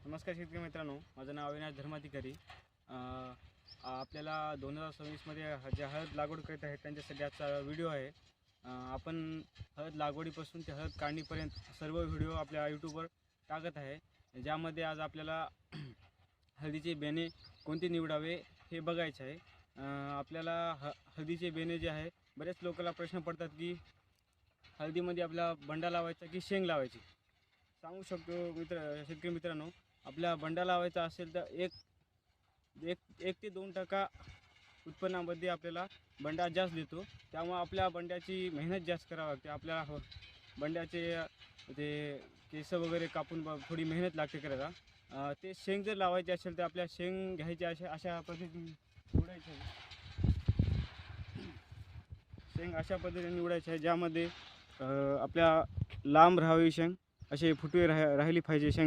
नमस्कार शेतकरी मित्रांनो, माझं नाव अविनाश धर्माधिकारी. आपल्याला 2026मध्ये जे हळद लागवड करीत आहेत त्यांच्यासाठी आजचा व्हिडिओ आहे. आपण हळद लागवडीपासून ते हळद काढणीपर्यंत सर्व व्हिडिओ आपल्या यूट्यूबवर टाकत आहे, ज्यामध्ये आज आपल्याला हळदीचे बेणे कोणते निवडावे हे बघायचे आहे. आपल्याला हळदीचे बेणे जे आहे, बरेच लोकांना प्रश्न पडतात की हळदीमध्ये आपला बंडा लावायचा की शेंग लावायची. सांगू शकतो शेतकरी मित्रांनो, आपल्या बंडा लावायचा असेल तर एक ते 2% उत्पन्नामध्ये आपल्याला बंडा जास्त देतो. त्यामुळे आपल्या बंड्याची मेहनत जास्त करावी लागते. आपल्या बंड्याचे ते केस वगैरे कापून थोडी मेहनत लागते करायला. ते शेंग जर लावायची असेल तर आपल्या शेंग घ्यायची अशा पद्धतीने निवडायची आहे. शेंग अशा पद्धतीने निवडायची आहे, ज्यामध्ये आपल्या लांब राहावी शेंग, असे फुटवे राहिली पाहिजे शेंग.